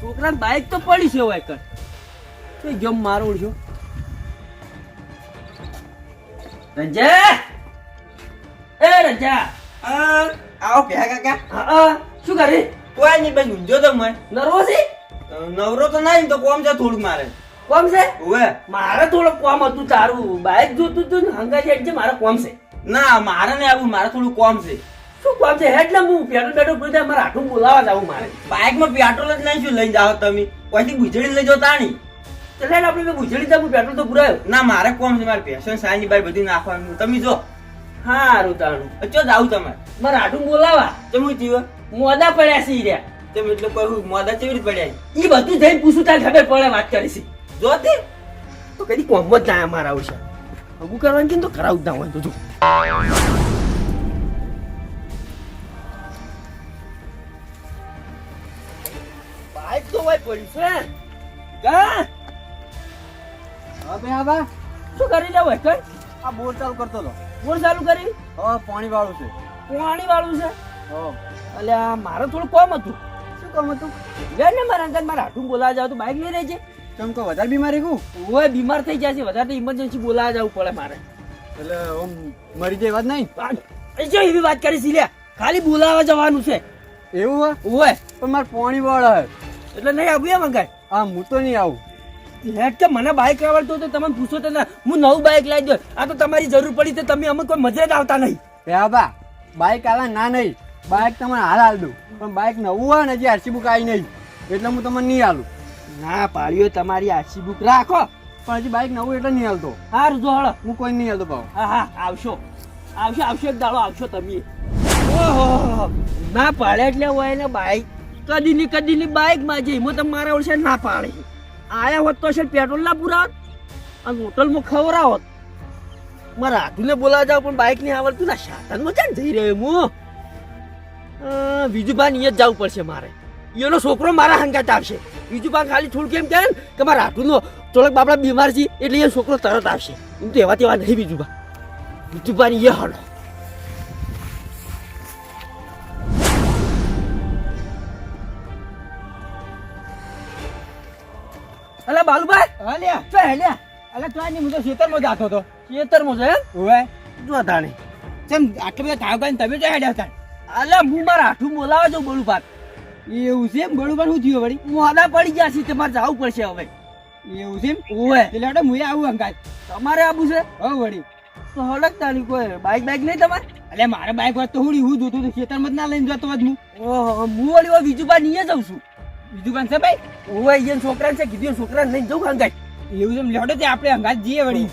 છોકરા બાઈક તો પડી છે હોય કર તો જમ મારો છો રંજા એ રંજા આવો પ્યા કાકા. હા શું કરે કોઈ નહીં બસ ઊંઝો તો મેં નર્વો છે નવરો તો નહીં તો કોમ છે થોડુંક મારે. કોમ છે ઓવે મારે થોડું કોમ હતું તારું બાઈક જોતું તું ને હંગા છે મારે કોમ છે ના મારે નહીં આવું, મારે થોડું કોમ છે. શું કોમ છે એટલે હું પેટ્રોલ પેટ્રોલ પૂરી મારે આટલું બોલાવા જાવું મારે બાઇકમાં પેટ્રોલ જ નહીં, શું લઈને જાઓ તમે? કોઈથી ગુજરી લઈ જાઓ તાણી. એટલે આપણે ગુજરી જાવ પેટ્રોલ તો પુરાયો ના મારે કોમ છે, મારે પેશન સાંજની બાઈ બધું નાખવાનું. તમે જો હારું તાણું ચો જાવું તમારે મારે આટલું બોલાવા તમે જીવો મોદા પડ્યા છે ઈ રહ્યા તમે એટલે કહું મોદા કેવી રીતે પડ્યા? ઈ બધું જઈને પૂછું તાર ખબર પડે વાત કરી છે જો તે તો કદી કોમ જ ના મારા આવશે હગું કરવાનું છે ને તો કરાવું જ ના હોય તો જો બાઈક તો હોય પડ્યું છે કા હવે આવા શું કરી જાવ કઈ આ બોર ચાલુ કરતો હતો. બોલ ચાલુ કરી હવે પાણી વાળું છે. પાણી વાળું છે હા. અલ્યા મારે થોડું કોમ હતું શું કામ હતું? યાર ને મારા અંકલ મારા હાથું બોલાવા જાવ તો બાઈક નહીં રહે છે કેમ કે વધારે બીમારી કું ઓય બીમાર થઈ જાય છે વધારે ઇમરજન્સી બોલાવા જવું પડે મારે એટલે આમ મરી જાય વાત નહીં. જો એવી વાત કરી છે લ્યા ખાલી બોલાવા જવાનું છે એવું હોય ઓય પણ મારે પાણી વાળા હે. એટલે નહીં આવું એમ અંકલ આ હું તો નહીં આવું. હેડ કે મને બાઈક આવડતું તો તમે પૂછો તો ના હું નવું બાઈક લાવી દો આ તો તમારી જરૂર પડી તો તમે અમે કોઈ મજરે જ આવતા નહીં બા બાઇક આલા ના નહીં, બાઇક તમને હાલ હાલ દઉં પણ બાઇક નવું હોય ને હજી આરસી બુક આવી નહીં એટલે હું તમને નહીં હાલું. ના પાડ્યો તમારી આરસી બુક રાખો પણ હજી બાઇક નવું એટલે નહીં હાલતો. હારું જો હળો હું કોઈ નહીં હાલતો ભાવ. હા હા આવશો આવશો આવશો એક દાડો આવશો તમે ઓહો ના પાડે એટલે હોય ને બાઈક કદી ની બાઈક માં જઈ હું તમારા ઓળશે ના પાડે આયા હોત તો છે પેટ્રોલ ના પુરાવત અને હોટલમાં ખવડાવત મારા હાથુને બોલાવા જાવ પણ બાઈક નહીં આવડતું ના શાતનમાં ચાલ જઈ રહ્યો હું વિજુભાઈ અહીંયા જ જવું પડશે મારે એનો છોકરો મારા હંગાત આવશે વિજુભાઈ ખાલી થોડું કેમ કહે ને કે મારા હાથુનો ચોળક બાપડા બીમાર છે એટલે એ છોકરો તરત આવશે એમ તો એવા તેવા નહીં વિજુભાઈ એ હળો અલા બાલુભાઈ હા લ્યા ચો હેલ્યા અલે તો નહીં, હું તો ખેતરમાં જાતો હતો. ખેતરમાં છે ઓવે જો તાણે ચમ આટલો બધો થાવ કાઢીને તમે તો હેડ્યા હતા. અલા હું મારા હાથું બોલાવા જાઉં બાલુભાઈ એવું છે એમ? બળું શું થયું વળી? મોડા પડી ગયા છે તમારે જવું પડશે હવે એવું છે એમ? ઓવે એટલે હેડો હું આવું અંગાત. તમારે આવું છે હો વળી તો હડકતા નહીં કોઈ બાઈક નહીં તમારે અલે મારે બાઈક વાત તો હુડી હું જોતું તો ખેતરમાં જ ના લઈને જતો હોત હું. ઓહો હું વળી ઓ વિજુભાઈ નીએ જાઉં છું બીજું કાન છે ભાઈ? ઓવે અહીંયા છોકરા છે કીધું છોકરાને લઈને જવું ખાંગાય એવું છે એમ? લેડો તે આપણે અંગાત જઈએ વળી.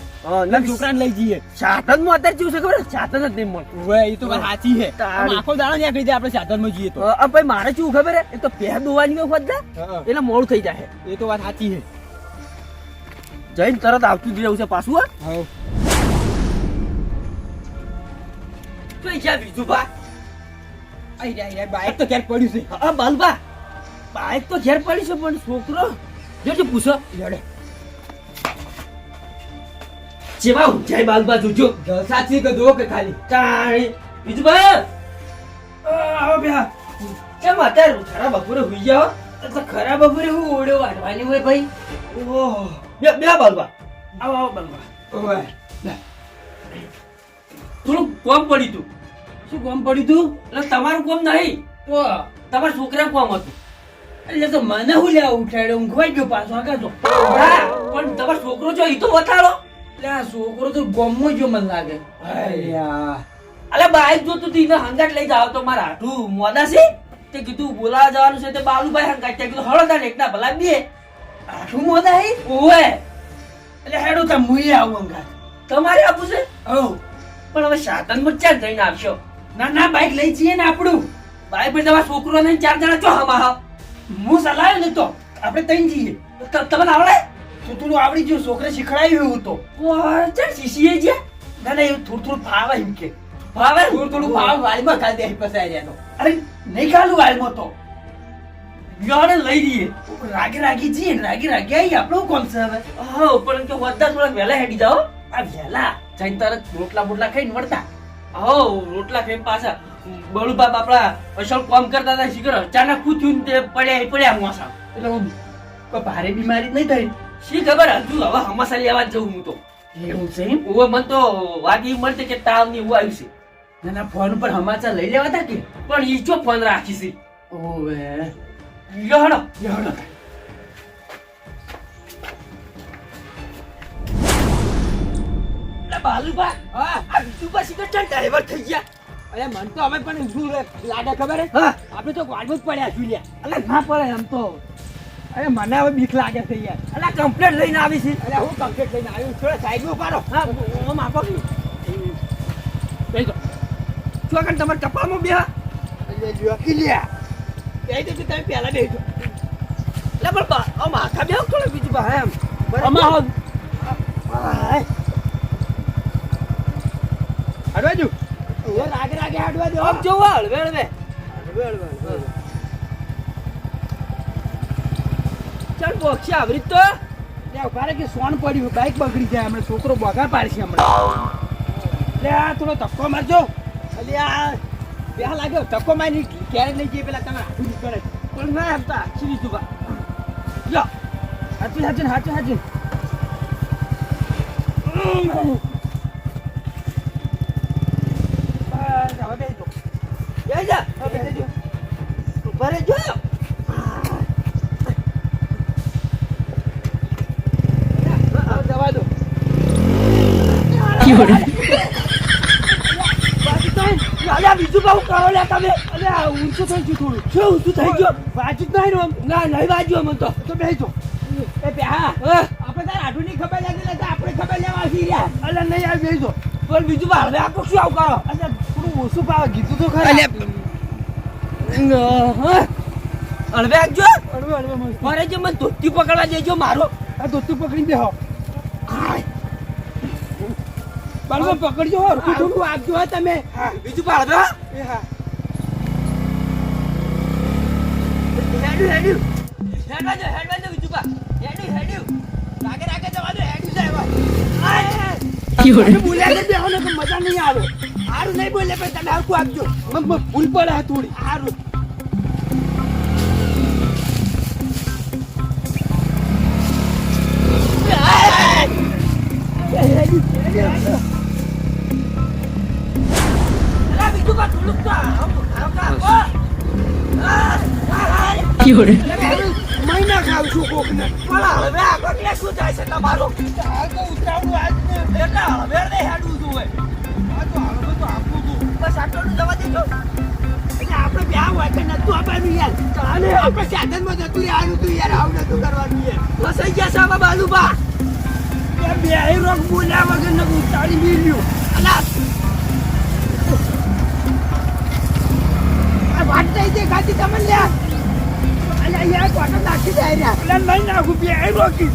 છોકરાને લઈ જઈએ. સાધનમાં અત્યારે કેવું છે ખબર સાધન જ નહીં મળતું ઓવે એ તો વાત સાચી છે. તાળી. આમ આખો દાડો નીકળી જાય આપણે સાધનમાં જઈએ તો. ભાઈ મારે શું ખબર હે એ તો પહે દોવાની વખત ને હા, એટલે મોડું થઈ જાય એ તો વાત સાચી છે. જઈને તરત આવતું જ રહેવું છે પાછું હા હા કઈ ગયા વિજુભાઈ આઈ રહ્યા બાઈક તો ક્યાંક પડ્યું છે. હા બાલબા બાઈક તો ઘેર પડી છે પણ છોકરો જોજો પૂછો લડે જેવા ઊંચાઈ બાલબા જોજો સાચી કે દો કે ખાલી તાણી વિજુભાઈ આવો બે કેમ અત્યારે ખરા બપોરે હુઈ જાવ તો ખરા બપોરે હું ઓળ્યો વાટવાની હોય ભાઈ ઓહો બે બે બાલબા આવો આવો બાલબા ઓવે થોડું કોમ પડી તું શું કોમ પડ્યું તું એટલે તમારું કોમ નહીં તો તમારા છોકરા કોમ હતું એટલે તો મને હું લેવા ઉઠાડ્યો ઊંઘવાઈ ગયો પાછો આગળ તો પણ તમારો છોકરો જો ઈ તો બતાડો એટલે આ છોકરો તો ગમો જો મને લાગે અલ્યા અલે બાઈક જોતું તું એને હંગાટ લઈ જાવ તો મારા હાથું મોડા છે તે કીધું બોલાવા જવાનું છે તે બાલુભાઈ હંગાટ તે કીધું હળો તાને એકના ભલા બે હાથું મોડા હે ઓવે એટલે હેડો તા મુએ આવું હંગાટ તમારે આપું છે હો પણ હવે સાધનમાં ચાર જઈને આવશો ના ના બાઈક લઈ જઈએ ને આપણું બાઈક પર તમારા છોકરો ને 4 જણા ચો હમા હું સલાહ ને તો આપણે તઈ જઈએ તમને આવડે તો થોડું આવડી ગયું છોકરે શીખડાયું એવું તો ચાલ શીશીએ છે ના ના એવું થોડું થોડું ફાવે એમ કે ફાવે થોડું થોડું ફાવ વાળીમાં કાઢી દે પછી આર્યાનો અરે નહીં ખાલું વાળીમાં તો યાર લઈ જઈએ રાગી રાગી જઈએ રાગી રાગી આવી આપણું કોણ છે હવે હા પણ કે વધતા થોડા વહેલા હેડી જાઓ આ વહેલા જઈને તરત રોટલા બોટલા ખાઈને વળતા હો રોટલા ખાઈને પાછા બળુબા બાપડા અસલ કામ કરતા હતા શીખર અચાનક પૂછ્યું તે પડ્યા મોસા એટલે હું કોઈ ભારે બીમારી જ નહીં થઈ. શી ખબર હજુ હવે હમાસા લેવા જ જઉં હું તો. એવું છે એમ? ઓવે મન તો વાત ઈ મળશે કે તાવ ની એવું આવ્યું છે. ના ફોન ઉપર સમાચાર લઈ લેવા હતા કે? પણ ઈ ચો ફોન રાખી છે. ઓવે લ્યો હેડો. યાર અરે બાલુબા, હા આ બીજુબા શીખર ચાલ ડ્રાઈવર થઈ ગયા. અરે મન તો અમે પણ શું લાગે ખબર હે? હા. આપણે તો ગાડમાં જ પડ્યા છું લ્યા. અલા ના પડે એમ તો. અરે મને હવે બીક લાગે છે યાર. અલા કમ્પ્લેટ લઈને આવી છે. અરે હું કમ્પ્લીટ લઈને આવ્યો થોડા સાઈડમાં ઉભારો. હા ઓમ આપો. બેસો શું કાન તમારા કપાળમાં બે હા? એટલે જોકી લ્યા બેહી તો તમે પહેલા બેહજો. લે પણ આમ આખા બે થોડું બીજું બા એમ. અમા હો હડવા જો ઓ રાગે રાગે હડવા દો. આમ જોવા હળવે હળવે. ચાલ બોક્ષી આવરી તો. લે ઉભા રે કે સોન પડ્યું બાઈક બગડી જાય હમણાં છોકરો બગા પાડશે હમણાં. લે આ થોડો ધક્કો મારજો. અલે આ બેહ લાગ્યો ધક્કો મારી ક્યારે લઈ જઈએ પેલા તમે હાથું નીકળે પણ ના એમ તો આખી બીજું બા. યો હાચું હાચું હાચું હાચું બસ હવે બેસજો. એ જા. હવે બેસજો. ઉભા રહેજો. હવે જવા દો. અલ્યા બીજું બહુ કરો લ્યા તમે. અલે આ ઊંચું થઈ ગયું થોડું. શું ઊંચું થઈ ગયો? બાજુ જ નહીં આમ. ના નહીં વાગ્યો મને તો. તો બેસજો. એ પેહા હા. આપણે તાર આઢુની ખબર લાગી તો આપણે ખબર લેવા આવી રહ્યા. અલે નહીં આવી બેસજો. પણ બીજું બા હવે આપો શું આવું કરો? અલે થોડું ઓછું ભાવ કીધું તો ખરા. હા. હળવે આપજો. અડવે અડવે મસ્ત. મારે જે મને ધોતી પકડવા દેજો મારો. આ ધોતું પકડી બેહો. બાલમાં પકડજો હો. થોડું આપજો હો તમે. હા બીજું બા હળવે હા? એ હા. હેડ્યું. હેડવા દો બીજું બા. હેડ્યું. રાગે રાગે જવા દો હેડી જાય હવે. બોલ્યા કે બેહો ને તો મજા નહીં આવે. હારું નહીં બોલે પણ તમે હરખું આપજો. મને ભૂલ પડે આ થોડી. હારું. અલા બીજું બા થોડુંક તો આપો. મહિના ખાવ છું કોકને. પણ હળવે આપો એટલે શું થાય છે તમારું? હાલ તો ઉતરાવડું આજ ને. એટલે હળવે નહીં હેડવું જોઈએ. આ તો હવે તો આપું છું. બસ આટલું જવા દેજો. એટલે આપણે બ્યાહ હોય કે નતું આપવાનું યાર. ચાલે આપણે સાધનમાં જતું રહેવાનું તું યાર. આવું નતું કરવાનું યાર. ફસાઈ ગયા છે આમાં બાલુબા. યાર બે રોગ બોલ્યા વગર ને ઉતારી મેલ્યું. અલા આ વાત નહીં દેખાતી તમને લ્યા. અલ્યા યાર કોટો નાખી જાય યાર. એટલે નહીં નાખું બે રોકી.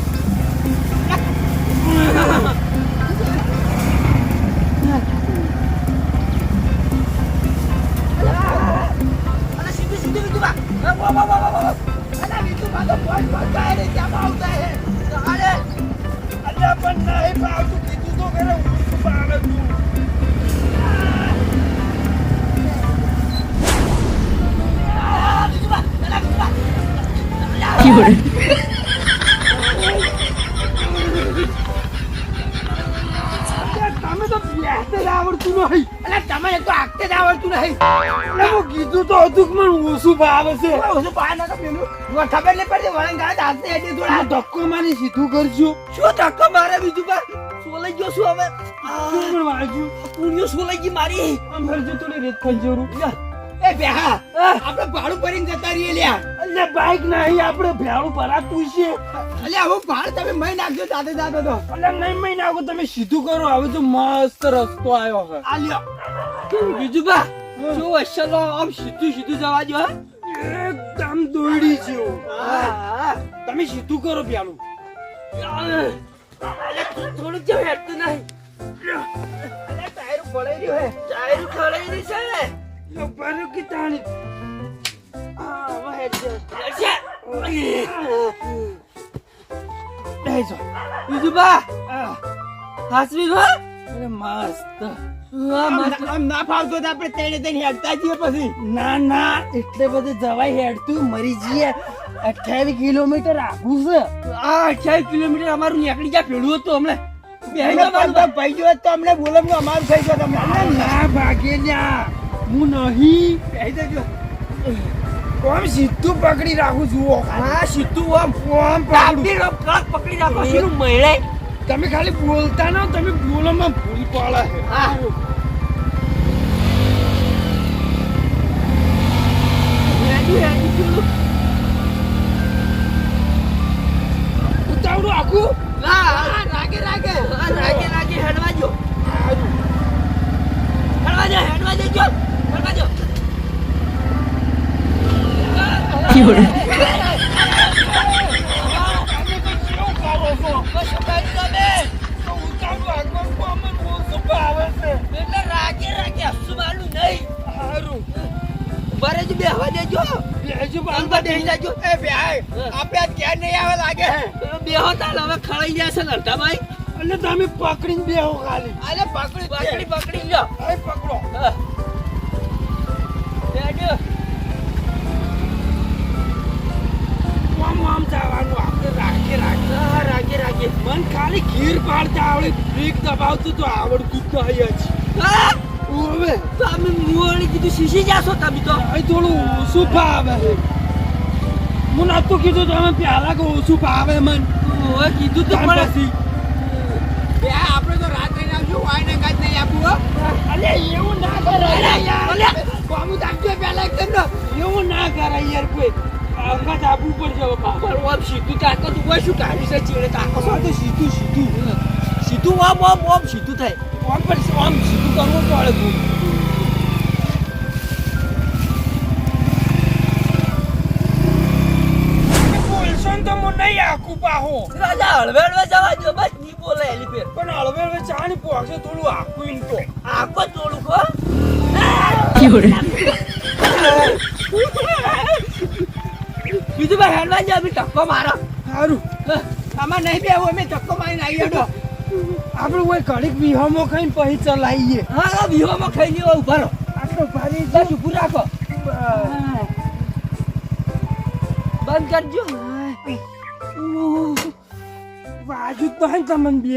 અલા સીધું બીજું બા. અલ્યા બીજું પાછો ફોન જાય ને ત્યાં આવતા હે. અરે અલ્યા પણ નહીં પાવતું કીધું તો ખરે ઊંચું પાવે તું. તમે તો બેસતે જ આવડતું નહીં. અલ્યા તમે તો આગતે જ આવડતું નહીં. અલ્યા હું કીધું તો હતું કે મને ઓછું ભાવે છે. ઓછું ભાવે ના તો પેલું ખબર નહીં પડતી વળાંગ ગાળા હાથે હેઠે થોડા ધક્કો મારી સીધું કરજો. શું ધક્કો મારે બીજું બા? સોલાઈ ગયો શું હવે? શું પણ વાગ્યું? પૂર્યો સોલાઈ ગઈ મારી. આમ કરજો થોડી રેત ખાઈ જરૂર. એ બેહા આપણે ભાડું ભરીને જતા રહીએ લ્યા. અલ્યા બાઈક નહીં આપણે ભાડું ભરાતું છે. અલ્યા હવે ભાડ તમે મહી નાખજો દાદા દાદા તો. અલ્યા નહીં મહી નાખો તમે સીધું કરો. હવે તો મસ્ત રસ્તો આવ્યો છે. આ લ્યો બીજું બા શું અસલો આમ સીધું જવા દો હા? એકદમ દોડી જેવું. તમે સીધું કરો પેલું. થોડુંક જેવું હેડતું નહીં. અલ્યા ટાયર પડાઈ રહ્યો હે. ટાયર ખોલાઈ રહી છે. બારો કી તાણી. હવે હેડ છે. બેસો. બીજું બા હાસવી ગો. અરે મસ્ત. આમ ના ફાવતો તો આપણે તેડે તેડે હેડતા જઈએ પછી. ના ના એટલે બધે જવાય હેડતું મરી જઈએ. 28 કિલોમીટર આઘું છે. આ 28 કિલોમીટર અમારું નીકળી જાય પેલું હતું હમણાં બેહી અમને જા બાલુભાઈ. પંદર ભાઈ જોડે તો અમને બોલવાનું અમારું થઈ ગયું તમને. અરે ના ભાગે ન્યા. હું નહીં. બેહી જજો. આમ સીધું પકડી રાખું જુઓ. હા સીધું આમ આમ પકડું. કાપી પકડી રાખો શીનું મળે. તમે ખાલી બોલતા ના હો, તમે બોલોમાં ભૂલ પાડે છે. હા ઉતાવળું આખું. રાગે હેડવા જો બરે જ બેહવા દેજો આપણે આજ ક્યાં નહીં આવે લાગે છે. બેહો તાલ હવે ખડાઈ જશે ને અડધાભાઈ અને તમે પકડીને બેહો ખાલી. અલે પકડી લ્યો અરે પકડો. બેજો આમ જવાનું આપણે રાખે. મન ખાલી ગીર પાડતા આવડે, બ્રેક દબાવતું તો આવડતું જ નહીં જ. હા ઓવે તમે મુવાણી કીધું શીશી જાશો તમે તો અહીં થોડું ઓછું ફાવે છે. હું નતું કીધું તમે પહેલા કે ઓછું ફાવે મન. ઓય કીધું તો ત્યાર પણ પછી આપણે તો રાત્રે આવશું, વાયને કાજ નહીં આપવું હો. અલે એવું ના કરાય યાર. કોમું રાખજો પહેલા એકદમ ને. એવું ના કરાય યાર કોઈ. અંગાત આપવું પડશે હવે પાછું. પણ ઓમ સીધું તાકો તું કોઈ શું કાઢી છે ચીડે તાકો આ તો સીધું સીધું ઓમ સીધું થાય આમ પણ આમ સીધું કરવું પડે તું. બોલશો ને તો હું નહીં આખું પાહો. રાજા હળવેળવે જવા દો બસ ની બોલે એલી ફેર પણ હળવે ચાની પોક્ષે થોડું આખું ઈમ તો. આકો તોડું કો બીજું ભાઈ હેડવા જાય અમે ટક્કો મારો સારું આમાં નહીં બેવું, અમે ધક્કો મારીને આવી હેડો. આપણે કોઈ ઘડીક વિહમો ખાઈને પછી ચલાવીએ. હા વિહોમાં ખાઈ લેવા ઉભા રહો આટલો ભારી બસ ઊભું રાખો બંધ કરજો વાજુ તો હે તમને બે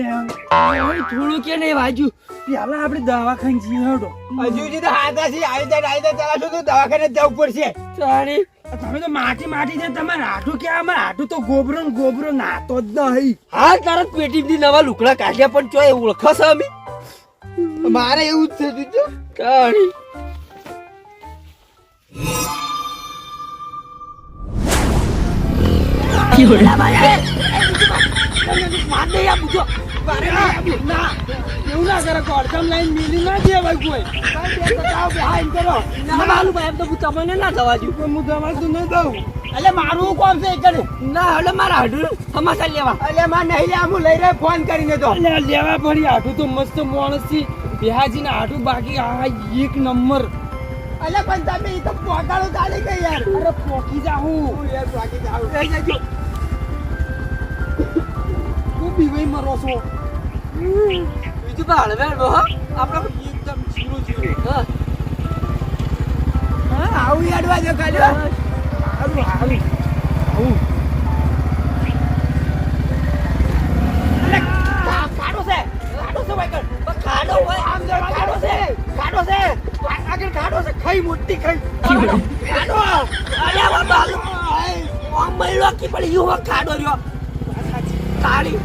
થોડું કે નહીં વાજુ પેલા આપણે દવાખાને જઈએ હેડો. હજુ તો હાથાથી આવી ચલાવશો તો દવાખાને જ જવું પડશે. સારી તમે તો માટી છે, તમારે હાટું કે અમારે હાટું તો ગોબરો ને ગોબરો નાતો જ નહીં. હા તારા પેટીમાંથી નવા લુકડા કાઢ્યા પણ ચોય ઓળખો છો અમે મારે એવું જ થતું હતું. કાઢી એવું ના કરે કોડકમ લાઈન મિલી ના દેવાય કોઈ. ના બાલુભાઈ એમ તો હું તમને ના થવા દઉં હું તમારે તું નહીં દઉં. એટલે મારું કોમ છે એક જ. ના એટલે મારા હાડું સમાચાર લેવા એટલે માં નહીં લે, હું લઈ રહ્યો ફોન કરીને તો. અલ્યા લેવા પડી. હાટું તો મસ્ત માણસ થી બેહાજી ને હાટું બાકી આ એક નંબર. એટલે પણ તમે ઈ તો પોકાળો ચાલી ગઈ યાર. અરે પોકી જાઉં હું યાર બાકી જાઉં. તું બીવાઈ મરો છો. બીજું પણ હળવે હળવે હો આપણે એકદમ જીરો હા હા આવું યાડવા જો ખાલી. સારું સારું આવું. ખાડો છે ભાઈ. ખાડો હોય આમ જો ખાડો છે. આગળ ખાડો છે, ખાઈ મોટી ખાઈ. ખાડો. અરે વા બાલુ ઓમ મહિલો કી પડી યુ હો ખાડો રહ્યો કાળી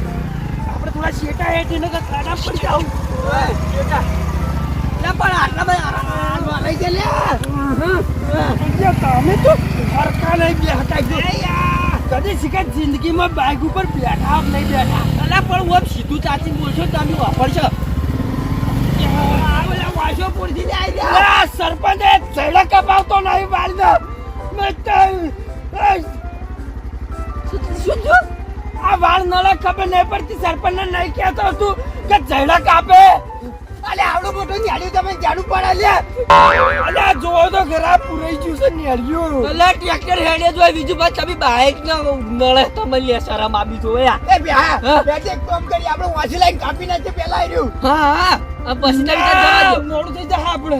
આપણે થોડા શેટા હેઠ એને કે ખાડા પડી જાવ. ના પણ આટલા બધા લઈ જા લે. તમે તો ફરકા નહીં બેઠા કદી શીખા જિંદગીમાં બાઇક ઉપર બેઠા નહીં બેઠા. અલા પણ ઓમ સીધું ચાચી બોલશો તમે વાપરશો ઓલા વાશો પૂરથી જાય જા. આ સરપંચ એ ઝેડા કપાવતો નહીં બાળનો. શું થયું આ વાળ નળે ખબર નહીં પડતી. સરપંચ ને નહીં કહેતો તું કે ઝેડા કાપે. અલે આવડું મોટું ઝાડું તમે ઝાડુ પડે લે. અલે આ જોવો તો ઘરા પુરાઈ ગયું છે નેળિયું. અલા ટ્રેક્ટર હેડે જોય બીજું બાદ તમે બાઈક ના નળે તમે લે શરમ આપી જોયા એ બેહા હા. બેઠે એક કામ કરી આપણે વાંચી લાઈન કાપી નાખીએ પેલા આવ્યું. હા હા આ પછી ના વિચાર જવા દો મોડું થઈ જાય આપણે.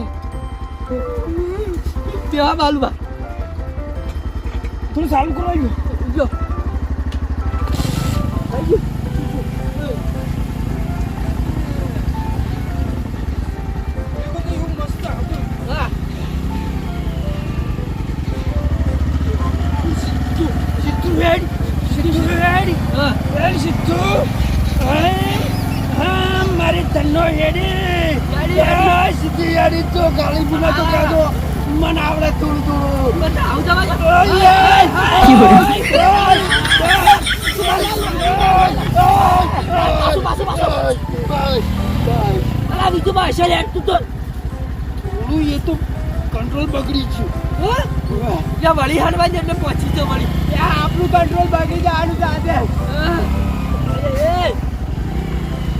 તેવા બાલુબા થોડું ચાલુ કરો જો હા સિદ્ધુ રેડી હા સિદ્ધુ હા મારી તન્નો હેડી સિદ્ધુ હેડી તો ગાળી બુલા તો કાઢો મને આવડે થોડું થોડું બસ આવ જવા અલા બીજું ભાષા યાર તું તો થોડું એ તો કંટ્રોલ બગડી ગયું યા વળી હાડવા એટલે પહોંચી તો વળી આપણું કંટ્રોલ બગડી જવાનું સાથે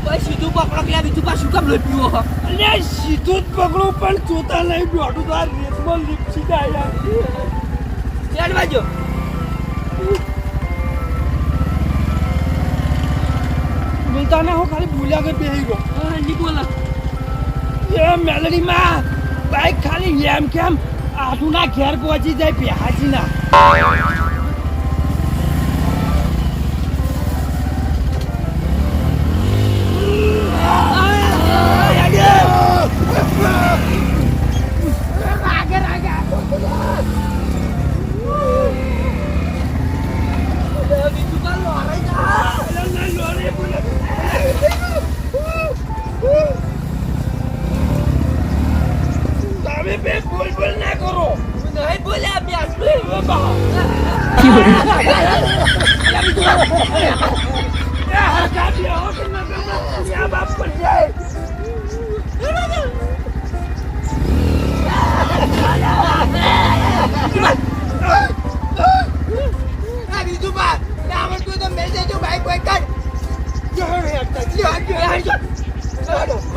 ભાઈ સીધું પકડો કે બીજું પાછું કામ લઈ પીવો અલ્યા સીધું જ પકડું પણ જોતા નહીં દોડું તો આ રેસમાં લીપસી જાય યાર બાજુ બોલતા ના હો ખાલી ભૂલ્યા કે બેહી ગયો નહીં બોલા એ મેલડીમાં બાઈક ખાલી એમ કેમ આઠુના ઘેર પહોંચી જાય પેહાજી ના તમે બે બોલ ના કરો નહીં બોલ્યા બે આટલું બાપ પર જાય બીજું બાપ આવડતું તો મેળ દેજો બાઈક બાઈક કાઢ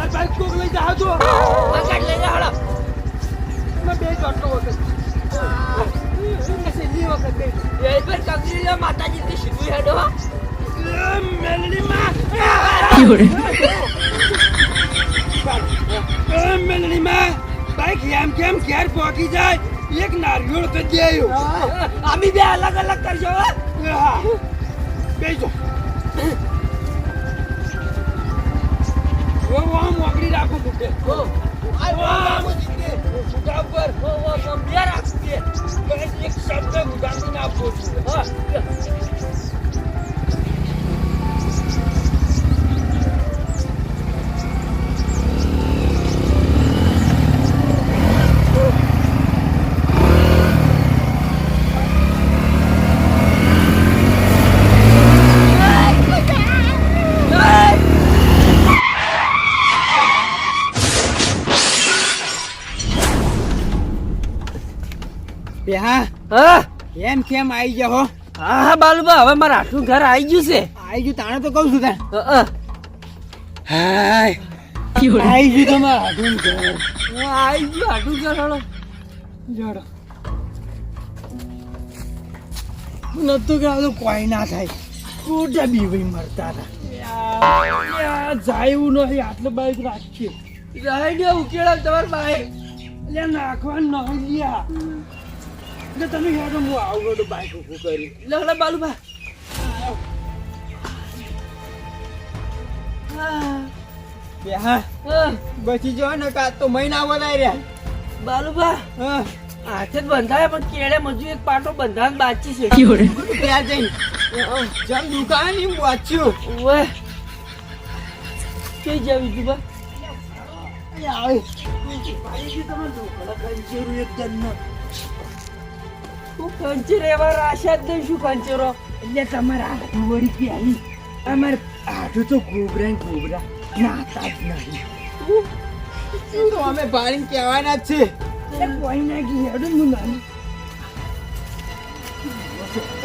બાઈક કોક લઈ જાવ છો કાઢ લઈને હળો મેં બે ચોટલો વખત છેલ્લી વખત એ પર કબરી માતાજી થી સીધું હેડો મેલડીમાં મેલડીમાં બાઈક એમ કેમ ઘેર પહોંચી જાય એક નારિયેળ કરી આવ્યો અમે બે અલગ અલગ કરજો હા બેસો આમ વાગડી રાખો મૂકે મુઢા પર બે રાખીએ એક શબ્દ મુઢાની ના આપો છું હા હા એમ કેમ આવી જાઓ હા બાલુબા હવે મારા આટલું ઘર આવી ગયું છે આવી ગયું તાણે તો કહું છું તાર હા હાય આવી ગયું તમારા આટલું ઘર આવી ગયું આટલું ઘર હળો જડો નતું કે આ તો કોઈ ના થાય કોટા બીવી મરતા હતા જાય એવું નહીં આટલું બાઈક રાખીએ રહી ગયો ઉકેલા તમાર બાઈક એટલે નાખવાનું નહીં લ્યા એટલે તમે હેડો હું આવું તો બાઈક ઊભું કરી લગડા બાલુબા બે હા બચી જો ને કાં તો મહિના વધારે રહ્યા બાલુબા હા હાથે જ બંધાય પણ કેળે મજુ એક પાટો બંધાન બાચી છે ત્યાં જઈને જેમ દુકાન એમ વાંચ્યું ઓએ કઈ જાવ બીજું આવે હું કંચેર એવા રાશા જ નહીં શું કંચેરો એટલે તમારા હાથું વળી કે આવી અમારે હાથું તો ગોબરા ને ગોબરા નાતા જ નહીં તો અમે ભાઈને કહેવાના જ છે કોઈ ના કી હેડો હું નાની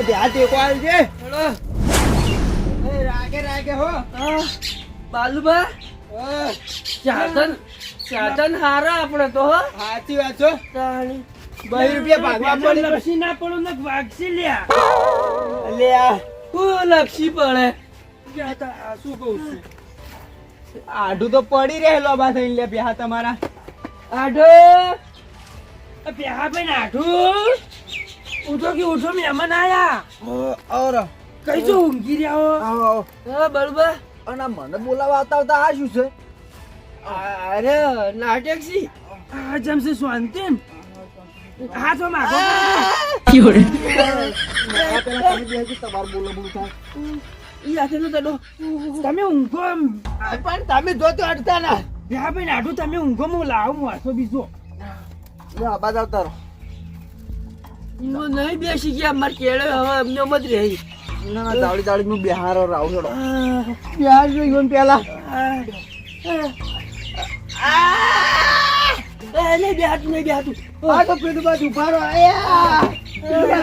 ત્યાં ટેકો આવી છે હેડો રાગે રાગે હો બાલુબા સાધન હારા આપણે તો હો સાચી વાત છો તાણી 2 રૂપિયા ભાગવા પડે લક્ષી ના પડો ને વાગસી લ્યા લે આ હું લક્ષી પડે શું કહું છું આઢું તો પડી રહેલો બા થઈને લે પ્યા તમારા આઢો પ્યા ભાઈ આઢું ઉઠો કે ઉઠો મહેમાન આયા ઓર કઈ જો ઊંઘી રહ્યા હો આવો હા બળુબા અને આ મને બોલાવા આવતા આવતા આ શું છે અરે નાટક છે આ જમશે શાંતિ હા તો માગો તમારું બોલવું થાય ઈ હાથે નો તડો તમે ઊંઘો પણ તમે જો તો અડતા ના હા ભાઈ નાઠું તમે ઊંઘો હું લાવું વાસો બીજો આબાદ આવતા રહો ઈનો નહીં બેસી ગયા માર કેળે હવે અમને મત રહી ના દાવડી દાવડી નું બિહાર રાવ છોડો બિહાર જોઈ ગયો પેલા નહીં બેહાતું નહીં બેહાતું આ તો પેટું બાજુ ઉભારો આયા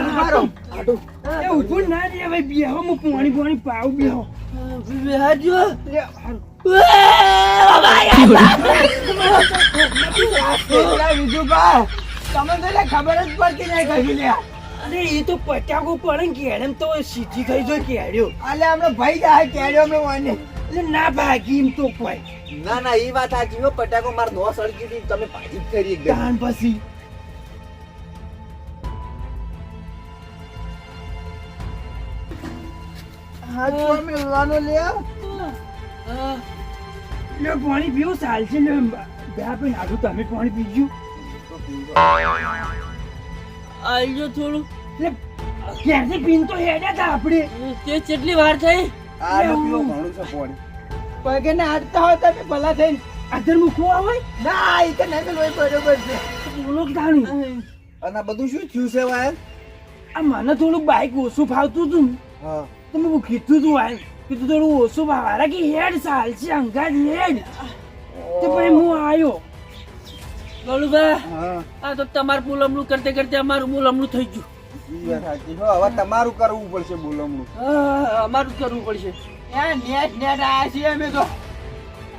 ઉભારો આટું એ ઉઠું ના રે ભાઈ બેહો હું પાણી પાવ બેહો બેહાજો તમે તો ખબર જ પડતી નહીં કઈ લે અરે એ તો પટાકો પડે ને કેડમ તો સીધી થઈ જો કેડ્યો આલે હમણે ભાઈ જાય કેડ્યો મે વાને એટલે ના ભાગી એમ તો કોઈ ના ના ઈ વાત સાચી હો પટાકો માર નો સળગી હતી તમે ભાજી જ કરી એકદમ તાન પછી હા તો મેલવાનો લે લે પાણી પીવું ચાલશે ને બે પે નાડું તમે પાણી પીજો આલ્યો થોડું એટલે ક્યારથી પીન તો હેડ્યા હતા આપણે તે કેટલી વાર થઈ આ પીવો ઘણું છે પાણી પગે ને હાડતા હોય તમે ભલા થઈને આધર મૂકવો આવે ના ઈ તો નહીં લોય બરોબર છે બોલો તાણી અને આ બધું શું થયું છે વાયર આ મને થોડું બાઈક ઓછું ફાવતું હતું હા તમે હું કીધું તું વાયર કીધું થોડું ઓછું ફાવારા કે હેડ ચાલશે અંગાજ હેડ તે પછી હું આવ્યો બળુબા હા આ તો તમારું બોલમણું કરતે કરતે અમારું બોલમણું થઈ ગયું ઈ વાત સાચી હો હવે તમારું કરવું પડશે બોલમણું અમારું જ કરવું પડશે નેટ આયા છીએ અમે તો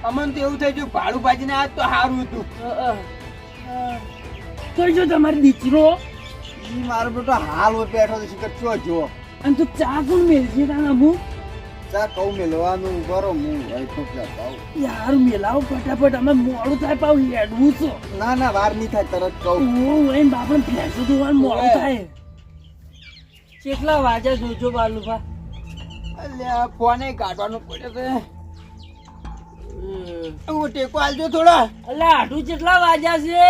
અમને તો એવું થઈ ગયું ભાડું ભાજીને આજ તો સારું હતું તો જો તમારી દીકરો ઈ મારો બેટો હાલ હોય બેઠો તો શિખર ચો જો અને તો ચા કોણ મેલશે તાણ અમુ ચા કહું મેલવાનું કરો હું ભાઈ તો જાતા યાર મેલાવો ફટાફટ અમે મોડું થાય પાવ હેડવું છો ના ના વાર નહીં થાય તરત કહું હું બાપણ ભેંસો ધોવાનું મોડું થાય કેટલા વાગ્યા જોજો બાલુભા અલ્યા ફોને કાઢવાનો પડ્યો છે હું ટેકો આલજો થોડા અલા આટલું કેટલા વાગ્યા છે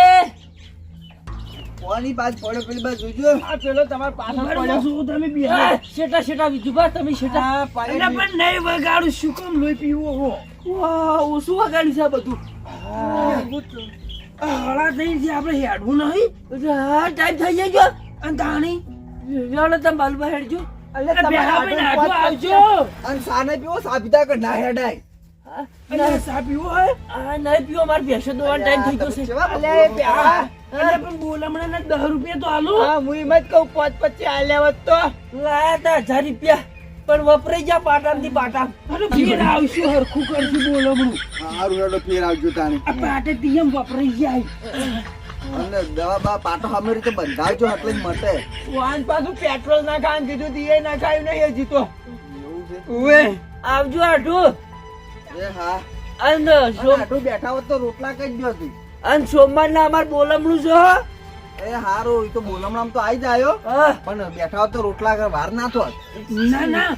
કોની બાજ પડ્યો પેલી બાજ જોજો આ પેલો તમાર પાછળ પડ્યો છું તમે બે શેટા શેટા વિજુભા તમે શેટા એટલે પણ નહીં વગાડું શું કામ લોહી પીવો હો વાહ ઓછું વગાડ્યું છે આ બધું હળા થઈ છે આપણે હેડવું નહીં હા ટાઈમ થઈ ગયો અને તાણી વેળો તમે બાલુભા હેડજો આવજો અને સાને પીવો સાબિતા કર ના હેડાય અલ્યા સા પીવો હોય આ નહીં પીવો મારે ભેંસો દોવાનો ટાઈમ થઈ ગયો છે અલ્યા એ પ્યા અલ્યા પણ બોલમણા ના 10 રૂપિયા તો આલો હા હું એમ જ કહું 5-25 આલ્યા હોત તો લાયા તા 1000 રૂપિયા પણ વપરાઈ ગયા પાટામ થી પાટામ અરે ફેર આવશું હરખું કરશું બોલમણું હારું હેડો ફેર આવજો તાને આ પાટે ટીએમ વપરાઈ જાય અને દવા બા પાટો સામે રીતે બંધાવજો એટલે જ મટે વાન પાછું પેટ્રોલ ના ખાવાનું કીધું તી ના ખાયું નહીં હજી તો એવું છે ઓએ આવજો આઠું એ હા અને આટલું બેઠા હોત તો રોટલા કઈ જ હતી સોમવાર ના અમાર બોલમણું છે હો. એ હારું ઈ તો બોલમણામ તો આઈ જાયો હા પણ બેઠા હોત તો રોટલા કર વાર ના થોત ના ના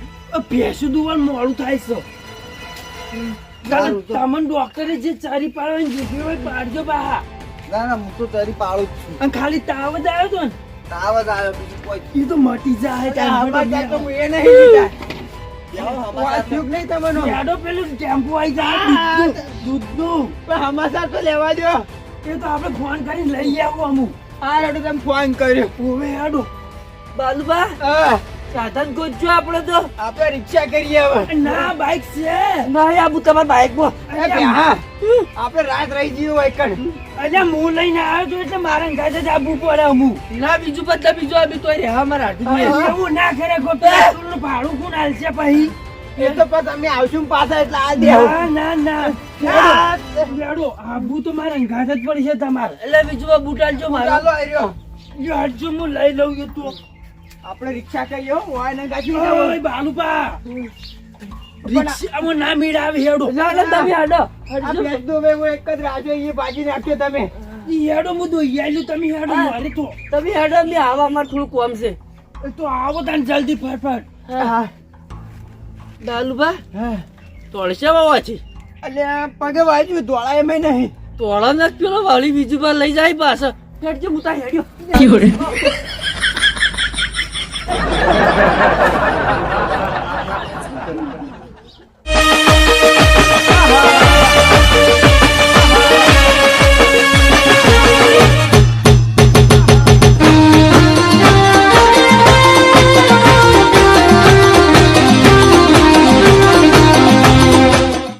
ભેંસું દુવાનું મોડું થાય છે સારું તો. તમને ડોક્ટરે જે ચારી પાડવાની જીભી હોય પાડજો બા ના ના હું તો તારી પાડું જ છું અને ખાલી તાવ જ આવ્યો તો ને તાવ જ આવ્યો બીજું કોઈ એ તો મટી જાય પેલું ટેમ્પો આવી જાય દૂધનું પણ હમાસા તો લેવા દો એ તો આપણે ફોન કરીને લઈ આવો અમુક આ રેડો તમે ફોન કર્યો ઓવે હેડો બાલુભા સાધન ગોતજો આપણે તો આપણે રિક્ષા કરીએ હવે ના બાઈક છે ના આબુ તમારા બાઈક માં આપણે રાત રહી જઈએ હોય કણ અલ્યા હું લઈને આવ્યો તો એટલે મારા ઘરે જ આબુ પડે અમુ ના બીજું બધા બીજું આવી તો રહેવા મારા હાટું એવું ના કરે કોઈ પેટ્રોલનું ભાડું કોણ આલશે પછી એ તો પણ તમે આવશું પાછા એટલે આ દે ના ના લેડો આબુ તો મારા ઘરે જ પડી છે તમારે એટલે બીજું બુટાલજો મારો ચાલો આવ્યો જો હટજો હું લઈ લઉં છું તો આપણે રિક્ષા કરીએ હોય ને ગાડી ઓય બાલુપા રિક્ષામાં ના મેળ આવે હેડો ના ના તમે હાડો આ બેસ દો વે એક જ રાજો એ બાજી નાખ્યો તમે ઈ હેડો હું દોઈ આલ્યું તમે હેડો મારે તો તમે હાડો મે આવા માર થોડું કોમ છે તો આવો તાન જલ્દી ફટફટ હા ડાલુભા હા તોળશે બાવા છે અલ્યા પગે વાગ્યું દોડાય મેં નહીં તોળા નાખ પેલો વાળી બીજું પર લઈ જાય પાછળ હેડજો હું ત્યાં હેડ્યો